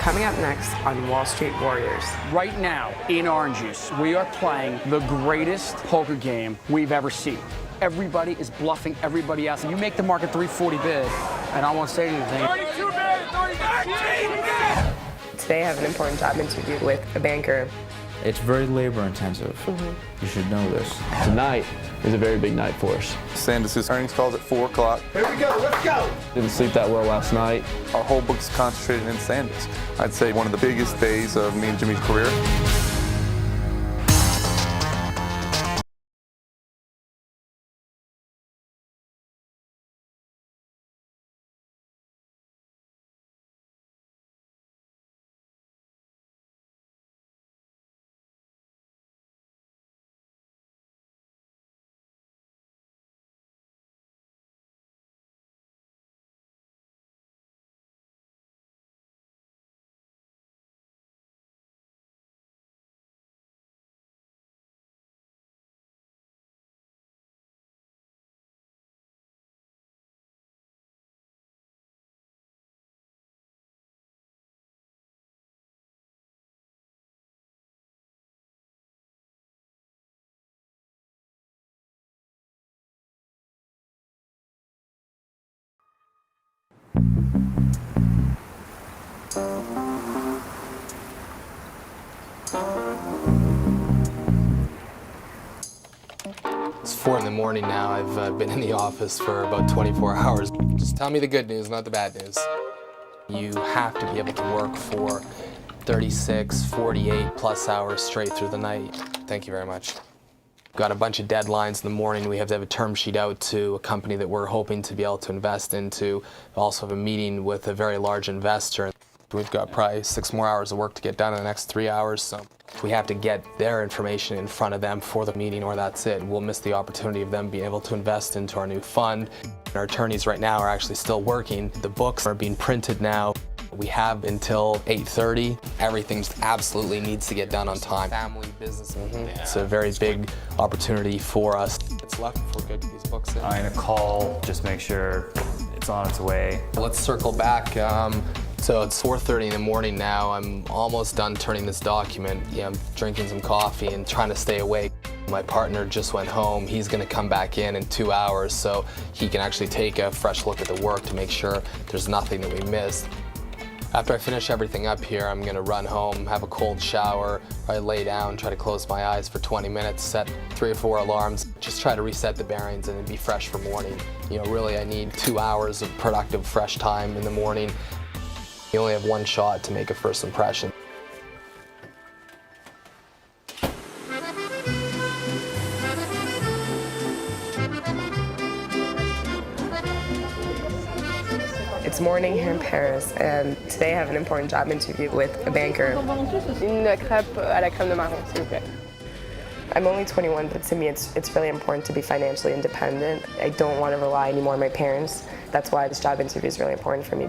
Coming up next on Wall Street Warriors. Right now, in Orange Juice, we are playing the greatest poker game we've ever seen. Everybody is bluffing everybody else. You make the market 340 bid, and I won't say anything. 32 bid, 13 bid! Today I have an important job interview with a banker. It's very labor intensive. You should know this. Tonight is a very big night for us. Sandus's earnings calls at 4 o'clock. Here we go, let's go! Didn't sleep that well last night. Our whole book's concentrated in Sandus. I'd say one of the biggest days of me and Jimmy's career. It's 4 in the morning now. I've been in the office for about 24 hours. Just tell me the good news, not the bad news. You have to be able to work for 36, 48 plus hours straight through the night. Thank you very much. Got a bunch of deadlines in the morning. We have to have a term sheet out to a company that we're hoping to be able to invest into. We also have a meeting with a very large investor. We've got probably 6 more hours of work to get done in the next 3 hours, so we have to get their information in front of them for the meeting, or that's it. We'll miss the opportunity of them being able to invest into our new fund. Our attorneys right now are actually still working. The books are being printed now. We have until 8:30. Everything absolutely needs to get done on time. Family business. It's a very big opportunity for us. It's left before we get these books in. I'm gonna call, just make sure it's on its way. Let's circle back. So it's 4:30 in the morning now. I'm almost done turning this document. Yeah, I'm drinking some coffee and trying to stay awake. My partner just went home. He's gonna come back in 2 hours so he can actually take a fresh look at the work to make sure there's nothing that we missed. After I finish everything up here, I'm gonna run home, have a cold shower, probably lay down, try to close my eyes for 20 minutes, set 3 or 4 alarms, just try to reset the bearings and be fresh for morning. You know, really I need 2 hours of productive, fresh time in the morning. You only have one shot to make a first impression. It's morning here in Paris, and today I have an important job interview with a banker. Une crêpe à la crème de marron, s'il vous plaît. I'm only 21, but to me it's really important to be financially independent. I don't want to rely anymore on my parents. That's why this job interview is really important for me.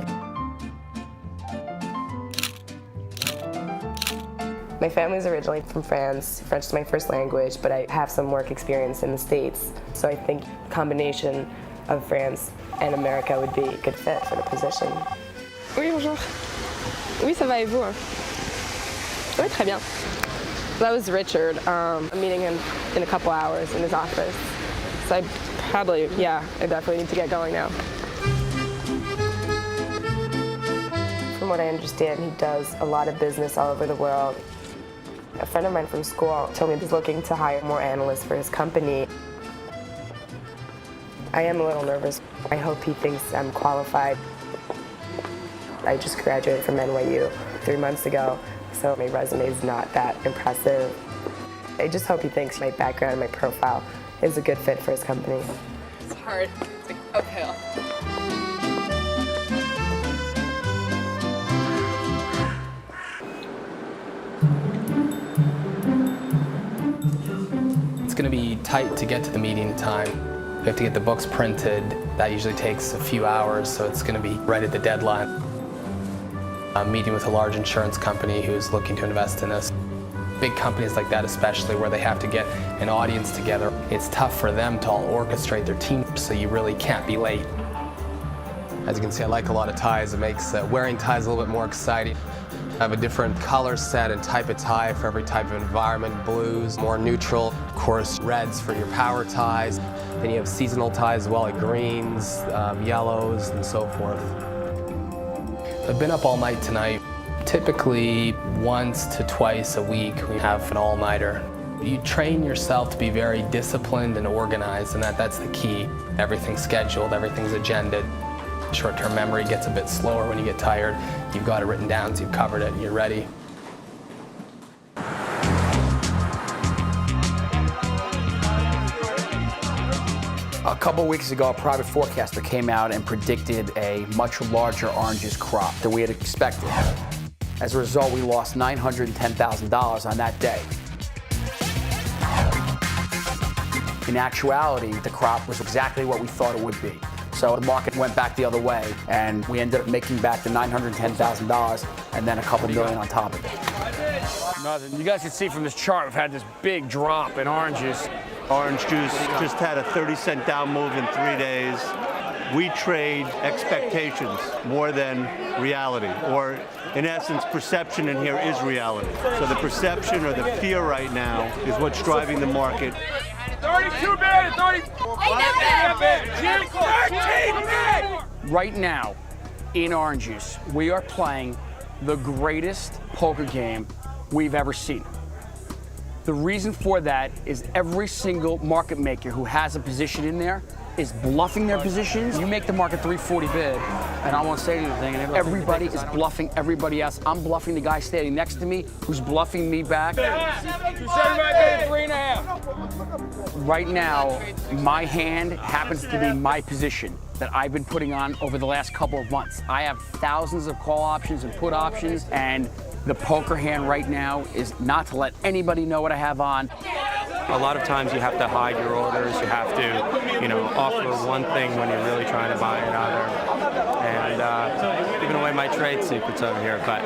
My family's originally from France. French is my first language, but I have some work experience in the States. So I think a combination of France and America would be a good fit for the position. Oui, bonjour. Oui, ça va et vous? Oui, très bien. That was Richard. I'm meeting him in a couple hours in his office. So I definitely need to get going now. From what I understand, he does a lot of business all over the world. A friend of mine from school told me he's looking to hire more analysts for his company. I am a little nervous. I hope he thinks I'm qualified. I just graduated from NYU 3 months ago, so my resume is not that impressive. I just hope he thinks my background and my profile is a good fit for his company. It's hard. It's like uphill. It's going to be tight to get to the meeting time. We have to get the books printed. That usually takes a few hours, so it's going to be right at the deadline. I'm meeting with a large insurance company who's looking to invest in us. Big companies like that, especially where they have to get an audience together, it's tough for them to all orchestrate their team, so you really can't be late. As you can see, I like a lot of ties. It makes wearing ties a little bit more exciting. have a different color set and type of tie for every type of environment. Blues, more neutral. Of course, reds for your power ties. Then you have seasonal ties as well, like greens, yellows, and so forth. I've been up all night tonight. Typically, once to twice a week, we have an all-nighter. You train yourself to be very disciplined and organized, and that's the key. Everything's scheduled, everything's agended. Short-term memory gets a bit slower when you get tired. You've got it written down, so you've covered it, and you're ready. A couple weeks ago, a private forecaster came out and predicted a much larger oranges crop than we had expected. As a result, we lost $910,000 on that day. In actuality, the crop was exactly what we thought it would be. So the market went back the other way, and we ended up making back the $910,000 and then a couple million on top of it. Nothing. You guys can see from this chart, we've had this big drop in oranges. Orange juice just had a 30-cent down move in 3 days. We trade expectations more than reality, or in essence, perception in here is reality. So the perception or the fear right now is what's driving the market. 32 bid, 34 bid, 13 bid. Right now, in orange juice, we are playing the greatest poker game we've ever seen. The reason for that is every single market maker who has a position in there is bluffing their positions. You make the market 340 bid, and I won't say anything, and everybody is bluffing everybody else. I'm bluffing the guy standing next to me, who's bluffing me back. 275 bid, 3.5. Right now, my hand happens to be my position that I've been putting on over the last couple of months. I have thousands of call options and put options, and the poker hand right now is not to let anybody know what I have on. A lot of times you have to hide your orders. You have to, offer one thing when you're really trying to buy another. And giving away my trade secrets over here, but.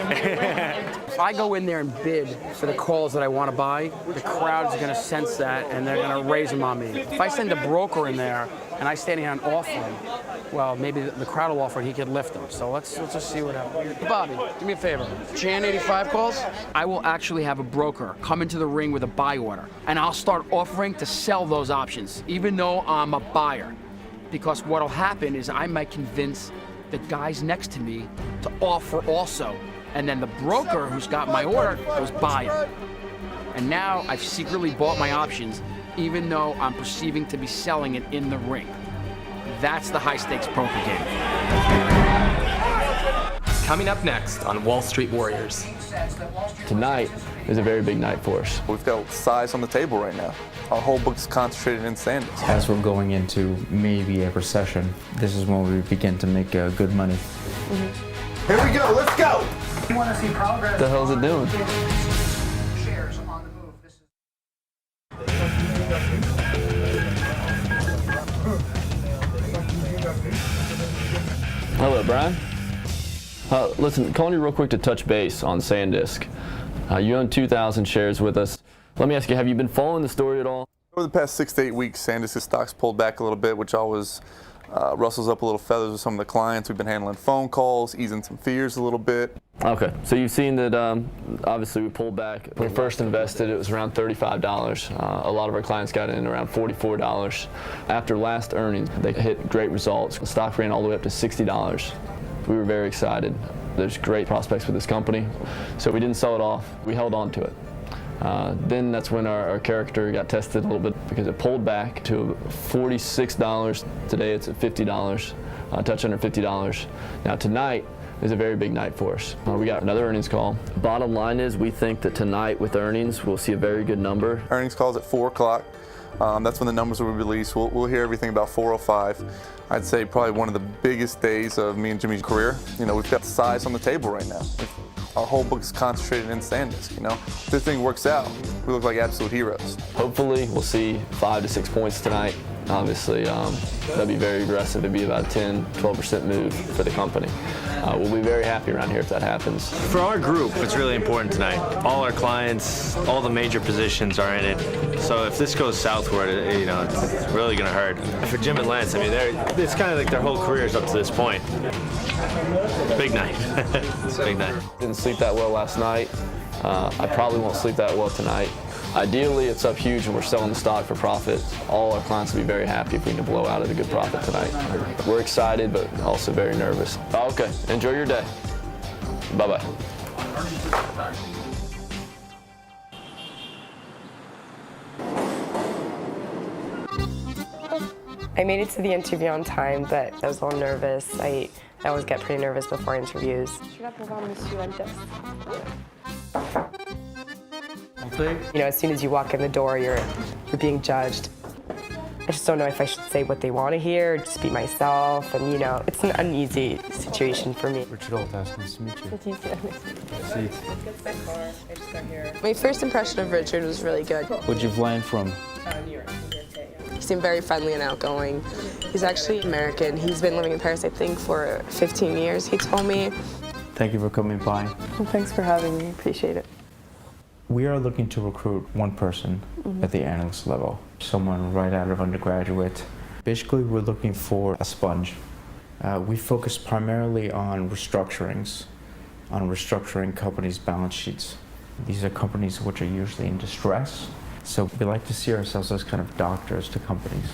If I go in there and bid for the calls that I want to buy, the crowd's going to sense that and they're going to raise them on me. If I send a broker in there and I stand here and offer him, well, maybe the crowd will offer and he could lift them. So let's just see what happens. Bobby, do me a favor. Jan 85 calls, I will actually have a broker come into the ring with a buy order, and I'll start offering to sell those options, even though I'm a buyer. Because what'll happen is I might convince the guys next to me to offer also. And then the broker who's got my order goes buy it. And now I've secretly bought my options, even though I'm perceiving to be selling it in the ring. That's the high stakes poker game. Coming up next on Wall Street Warriors. Tonight is a very big night for us. We've got size on the table right now. Our whole book's concentrated in Sandus. As we're going into maybe a recession, this is when we begin to make good money. Here we go, let's go. You want to see progress? What the hell is it doing? Shares on the move. Hello, Brian. Listen, calling you real quick to touch base on SanDisk. You own 2,000 shares with us. Let me ask you, have you been following the story at all? Over the past 6 to 8 weeks, Sandus's stocks pulled back a little bit, which always rustles up a little feathers with some of the clients. We've been handling phone calls, easing some fears a little bit. Okay, so you've seen that obviously we pulled back. When we first invested, it was around $35. A lot of our clients got in around $44. After last earnings, they hit great results. The stock ran all the way up to $60. We were very excited. There's great prospects for this company. So we didn't sell it off, we held on to it. Then that's when our character got tested a little bit because it pulled back to $46. Today it's at $50, a touch under $50. Now tonight is a very big night for us. We got another earnings call. Bottom line is we think that tonight with earnings we'll see a very good number. Earnings call's at 4 o'clock. That's when the numbers will be released. We'll hear everything about 4:05. I'd say probably one of the biggest days of me and Jimmy's career. We've got size on the table right now. Our whole book's concentrated in SanDisk. If this thing works out, we look like absolute heroes. Hopefully we'll see 5 to 6 points tonight. Obviously, that'd be very aggressive. It'd be about a 10-12% move for the company. We'll be very happy around here if that happens. For our group, it's really important tonight. All our clients, all the major positions are in it. So if this goes southward, it's really going to hurt. For Jim and Lance, I mean, it's kind of like their whole careers up to this point. Big night. It's a big night. Didn't sleep that well last night. I probably won't sleep that well tonight. Ideally, it's up huge and we're selling the stock for profit. All our clients will be very happy if we can blow out at a good profit tonight. We're excited, but also very nervous. Okay, enjoy your day. Bye-bye. I made it to the interview on time, but I was a little nervous. I always get pretty nervous before interviews. You know, as soon as you walk in the door, you're being judged. I just don't know if I should say what they want to hear, or just be myself, and it's an uneasy situation for me. Richard Oltas, nice to meet you. My first impression of Richard was really good. Where'd you fly in from? New York. He seemed very friendly and outgoing. He's actually American. He's been living in Paris, I think, for 15 years, he told me. Thank you for coming by. Well, thanks for having me. Appreciate it. We are looking to recruit one person at the analyst level, someone right out of undergraduate. Basically, we're looking for a sponge. We focus primarily on restructurings, on restructuring companies' balance sheets. These are companies which are usually in distress, so we like to see ourselves as kind of doctors to companies.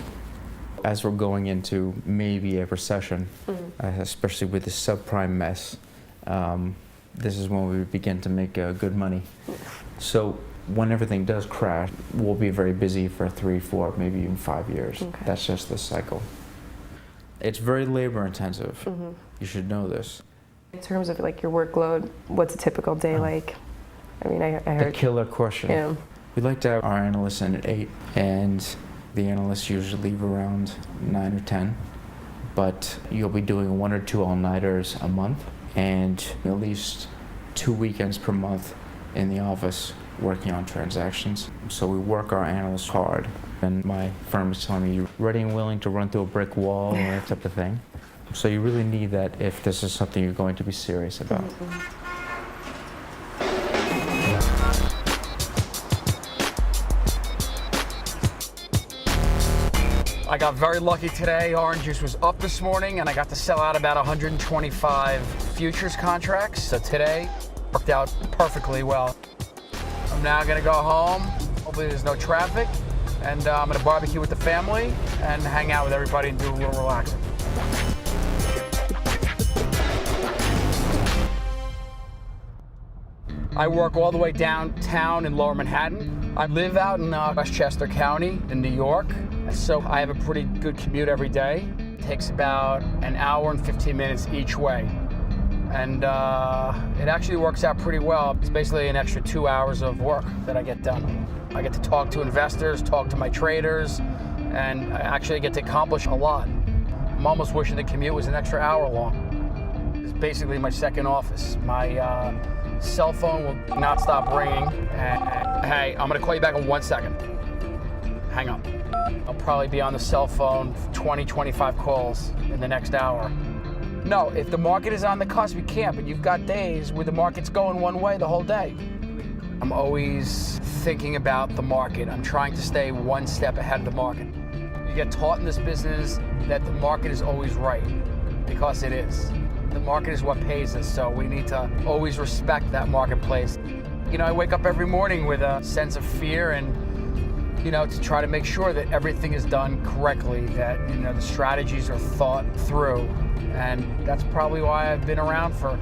As we're going into maybe a recession, especially with the subprime mess, this is when we begin to make good money. So when everything does crash, we'll be very busy for 3, 4, maybe even 5 years. Okay. That's just the cycle. It's very labor intensive. You should know this. In terms of like your workload, what's a typical day like? I mean, I heard. The killer question. Yeah. We like to have our analysts in at 8, and the analysts usually leave around 9 or 10. But you'll be doing 1 or 2 all-nighters a month, and at least 2 weekends per month in the office working on transactions. So we work our analysts hard. And my firm is telling me, you're ready and willing to run through a brick wall or that type of thing. So you really need that if this is something you're going to be serious about. I got very lucky today. Orange juice was up this morning and I got to sell out about 125 futures contracts. So today worked out perfectly well. I'm now gonna go home. Hopefully there's no traffic. And I'm gonna barbecue with the family and hang out with everybody and do a little relaxing. I work all the way downtown in Lower Manhattan. I live out in Westchester County in New York. So I have a pretty good commute every day. It takes about an hour and 15 minutes each way. And it actually works out pretty well. It's basically an extra 2 hours of work that I get done. I get to talk to investors, talk to my traders, and I actually get to accomplish a lot. I'm almost wishing the commute was an extra hour long. It's basically my second office. My cell phone will not stop ringing. And, hey, I'm gonna call you back in 1 second. Hang up. I'll probably be on the cell phone 20, 25 calls in the next hour. No, if the market is on the cusp, you can't, but you've got days where the market's going one way the whole day. I'm always thinking about the market. I'm trying to stay one step ahead of the market. You get taught in this business that the market is always right, because it is. The market is what pays us, so we need to always respect that marketplace. You know, I wake up every morning with a sense of fear and to try to make sure that everything is done correctly, that, the strategies are thought through. And that's probably why I've been around for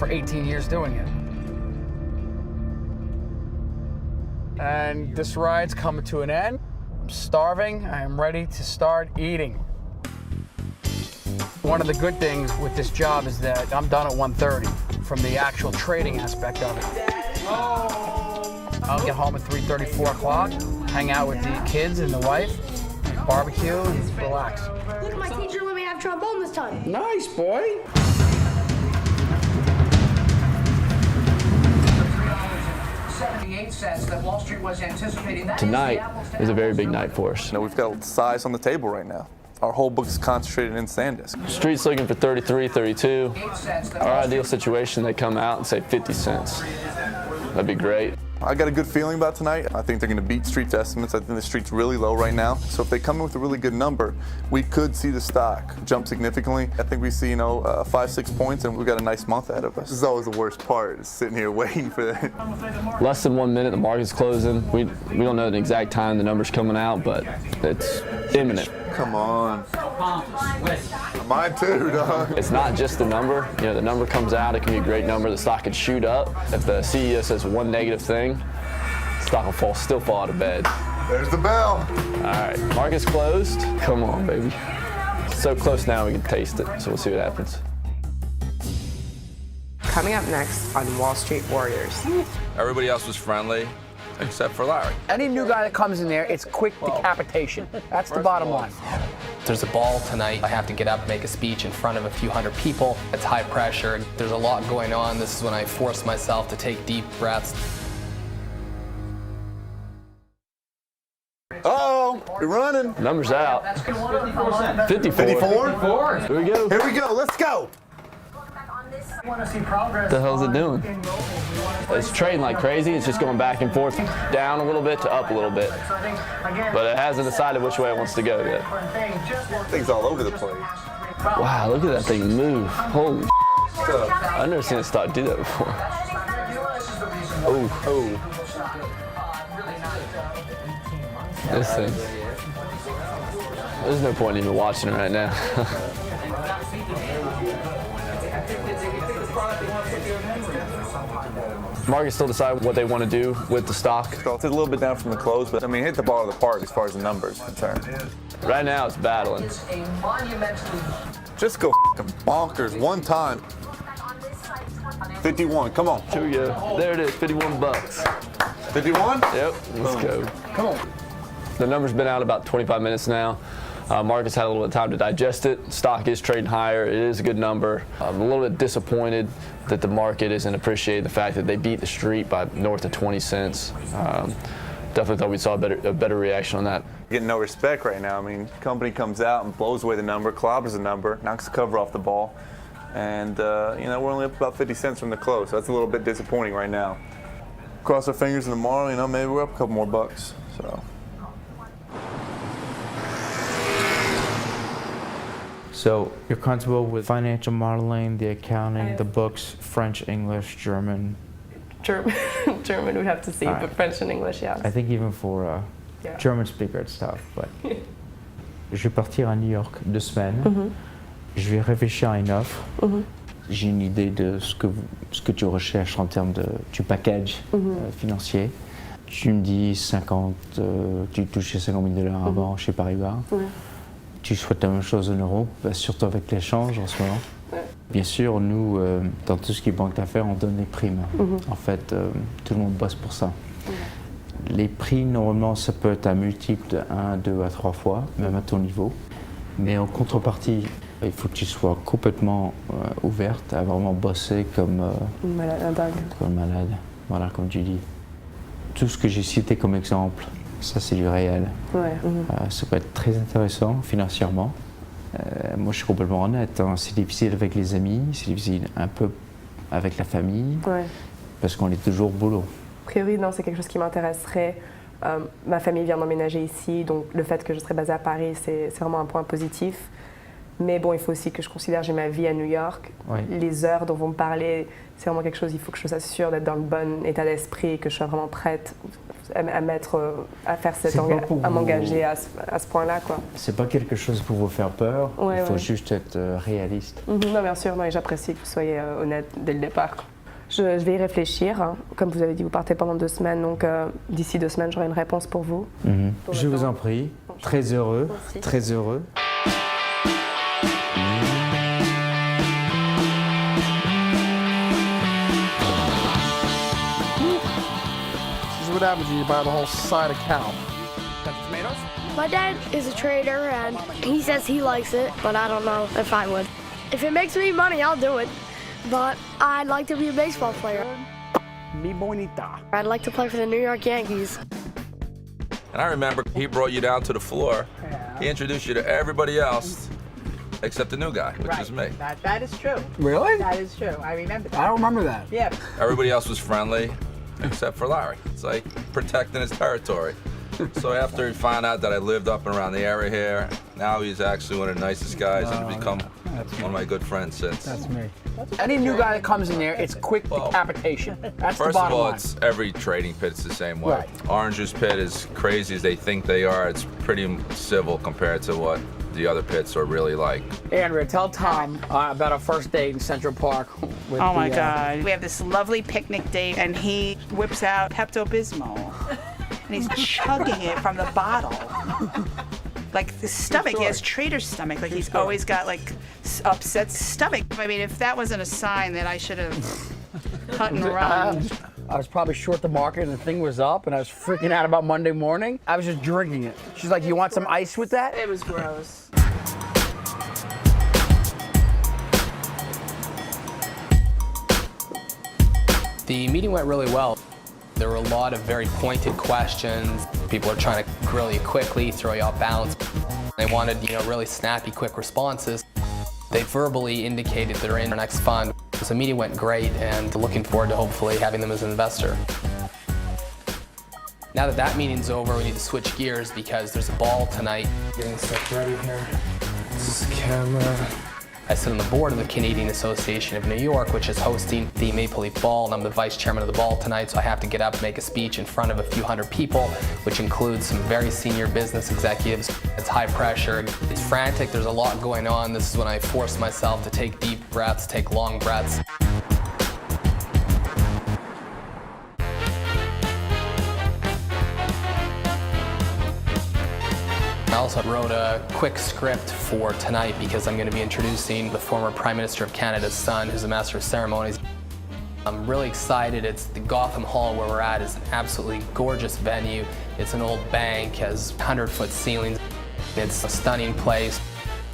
18 years doing it. And this ride's coming to an end. I'm starving. I am ready to start eating. One of the good things with this job is that I'm done at 1:30 from the actual trading aspect of it. I'll get home at 3:30, 4 o'clock, hang out with the kids and the wife, barbecue, and relax. Look, my teacher let me have trombone this time. Nice, boy. That Wall Street was anticipating. Tonight is a very big night for us. We've got size on the table right now. our whole book is concentrated in SanDisk. Street's looking for 33, 32. Our ideal situation, they come out and say 50 cents. That'd be great. I got a good feeling about tonight. I think they're going to beat Street's estimates. I think the Street's really low right now. So if they come in with a really good number, we could see the stock jump significantly. I think we see, 5-6 points, and we've got a nice month ahead of us. This is always the worst part, is sitting here waiting for that. Less than 1 minute, the market's closing. We don't know the exact time the number's coming out, but it's imminent. Come on. Mine too, dog. It's not just the number. The number comes out, it can be a great number. The stock could shoot up. If the CEO says one negative thing, the stock will still fall out of bed. There's the bell. All right, market's closed. Come on, baby. So close now we can taste it, so we'll see what happens. Coming up next on Wall Street Warriors. Everybody else was friendly, except for Larry. Any new guy that comes in there, it's quick decapitation. That's the bottom line. There's a ball tonight. I have to get up, make a speech in front of a few hundred people. It's high pressure. There's a lot going on. This is when I force myself to take deep breaths. Uh-oh, we're running. Numbers out. 54. 54? Here we go. Here we go, let's go. What the hell is it doing? It's trading like crazy. It's just going back and forth, down a little bit to up a little bit. But it hasn't decided which way it wants to go yet. Things all over the place. Wow, look at that thing move. Holy I've never seen a stock do that before. Oh. This thing. There's no point in even watching it right now. Markets still decide what they want to do with the stock. So it's a little bit down from the close, but hit the ball of the park as far as the numbers are concerned. Right now it's battling. Just go bonkers one time. 51, come on. Here we go. There it is, 51 bucks. 51? Yep, let's go. Come on. The number's been out about 25 minutes now. Market's had a little bit of time to digest it. Stock is trading higher. It is a good number. I'm a little bit disappointed that the market isn't appreciating the fact that they beat the street by north of 20 cents. Definitely thought we saw a better reaction on that. Getting no respect right now. Company comes out and blows away the number, clobbers the number, knocks the cover off the ball. And, we're only up about 50 cents from the close. So that's a little bit disappointing right now. Cross our fingers and tomorrow, maybe we're up a couple more bucks. So you're comfortable with financial modeling, the accounting, the books, French, English, German? German we'd have to see, but French and English, yeah. I think even for a German speaker it's tough, but je vais partir à New York 2 semaines. Je vais réfléchir à une offre. J'ai une idée de ce que tu recherches en termes du package financier. Tu me dis tu touchais $50 000 avant chez Paribas. Tu souhaites la même chose en euros, surtout avec l'échange en ce moment. Bien sûr, nous, dans tout ce qui est banque d'affaires, on donne des primes. En fait, tout le monde bosse pour ça. Les prix, normalement, ça peut être un multiple de 1, 2 à 3 fois, même à ton niveau. Mais en contrepartie, il faut que tu sois complètement ouverte à vraiment bosser comme malade. Voilà, comme tu dis. Tout ce que j'ai cité comme exemple, ça c'est du réel. Ça peut être très intéressant financièrement. Moi je suis complètement honnête, c'est difficile avec les amis, c'est difficile un peu avec la famille, parce qu'on est toujours au boulot. A priori, non, c'est quelque chose qui m'intéresserait. Ma famille vient d'emménager ici, donc le fait que je serai basée à Paris, c'est vraiment un point positif. Mais bon, il faut aussi que je considère j'ai ma vie à New York. Les heures dont vous me parlez, c'est vraiment quelque chose, il faut que je sois sûre d'être dans le bon état d'esprit, que je sois vraiment prête à faire à m'engager à ce point-là, quoi. C'est pas quelque chose pour vous faire peur, il faut juste être réaliste. Non, bien sûr, et j'apprécie que vous soyez honnête dès le départ. Je vais y réfléchir. Comme vous avez dit, vous partez pendant 2 semaines, donc d'ici 2 semaines, j'aurai une réponse pour vous. Je vous en prie. Très heureux, très heureux. What happens when you buy the whole side of cow? Got the tomatoes? My dad is a trader and he says he likes it, but I don't know if I would. If it makes me money, I'll do it. But I'd like to be a baseball player. Mi bonita. I'd like to play for the New York Yankees. And I remember he brought you down to the floor He introduced you to everybody else except the new guy, which is me. That is true. Really? That is true. I remember that. I don't remember that. Yeah. Everybody else was friendly except for Larry. It's like protecting his territory. So after he found out that I lived up and around the area here, now he's actually one of the nicest guys and has become one of my good friends since. That's me. Any new guy that comes in there, it's quick decapitation. That's the First of bottom all, line. it's every trading pit's the same way. Right. Orange Juice Pit, as crazy as they think they are, it's pretty civil compared to what the other pits are really like. Andrea, tell Tom about our first date in Central Park. With Oh my the, God. We have this lovely picnic date, and he whips out Pepto-Bismol, and he's chugging it from the bottle. Like the stomach, he has trader's stomach. Like he's always got like upset stomach. I mean, if that wasn't a sign that I should have cut and run. I was probably short the market and the thing was up and I was freaking out about Monday morning. I was just drinking it. She's like, you want some ice with that? It was gross. The meeting went really well. There were a lot of very pointed questions. People are trying to grill you quickly, throw you off balance. They wanted, really snappy, quick responses. They verbally indicated they're in our next fund. So the meeting went great, and looking forward to hopefully having them as an investor. Now that that meeting's over, we need to switch gears because there's a ball tonight. Getting stuff ready here. This is the camera. I sit on the board of the Canadian Association of New York, which is hosting the Maple Leaf Ball, and I'm the vice chairman of the ball tonight, so I have to get up and make a speech in front of a few hundred people, which includes some very senior business executives. It's high pressure, it's frantic, there's a lot going on. This is when I force myself to take deep breaths, take long breaths. I also wrote a quick script for tonight because I'm going to be introducing the former Prime Minister of Canada's son, who's a Master of Ceremonies. I'm really excited. It's the Gotham Hall where we're at is an absolutely gorgeous venue. It's an old bank, has 100-foot ceilings. It's a stunning place,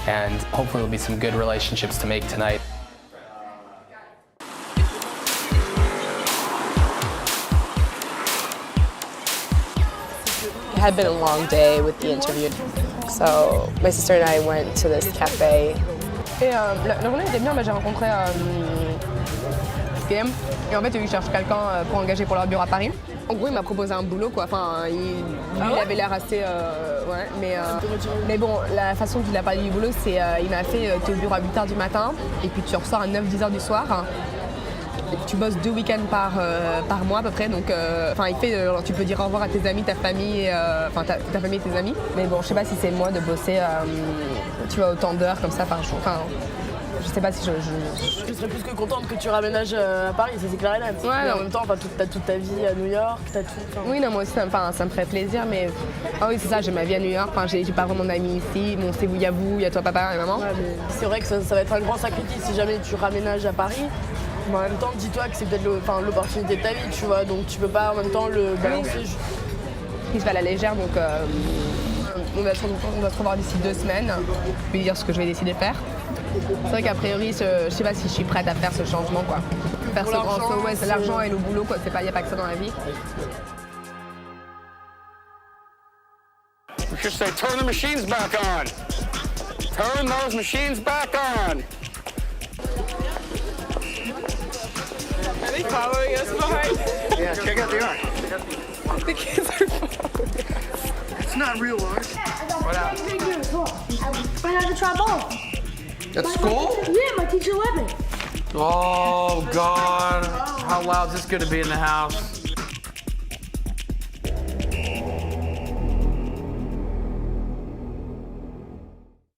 and hopefully there'll be some good relationships to make tonight. It had been a long day with the interview. So my sister and I went to this cafe. Et la journée était bien, j'ai rencontré PM et en fait ils cherchent quelqu'un pour engager pour leur bureau à Paris. En gros, il m'a proposé un boulot quoi. Enfin, il avait l'air assez ouais, mais bon, la façon qu'il a parlé du boulot, c'est il m'a fait t'es au bureau à 8h du matin et puis tu ressors à 9-10h du soir. Tu bosses 2 week-ends par mois à peu près, donc il fait, tu peux dire au revoir à tes amis, ta famille, ta famille et tes amis. Mais bon, je sais pas si c'est moi de bosser, tu vois, autant d'heures comme ça par jour. Enfin, je sais pas si je serais plus que contente que tu raménages à Paris, ça c'est clair et net. Ouais, mais en même temps, t'as toute ta vie à New York, t'as tout. Oui, non, moi aussi, ça me ferait plaisir, mais ah oui, c'est ça, j'ai ma vie à New York. Enfin, j'ai pas vraiment d'amis ici. Bon, c'est vous, il y a toi, papa et maman. Ouais, mais c'est vrai que ça va être un grand sacrifice si jamais tu raménages à Paris. Mais en même temps, dis-toi que c'est peut-être l'opportunité de ta vie, tu vois, donc tu peux pas en même temps le balancer. Je vais à la légère, donc on va se revoir d'ici 2 semaines, puis dire ce que je vais décider de faire. C'est vrai qu'a priori, je sais pas si je suis prête à faire ce changement, quoi. Faire ce grand saut, ouais, c'est l'argent et le boulot, quoi. Il n'y a pas que ça dans la vie. We should say, turn the machines back on. Turn those machines back on. Are they following us behind? Yeah, check out the art. The kids are following us. It's not real art. What up? Right out of trombone. At school? Yeah, my teacher let me. Oh, God. How loud is this going to be in the house?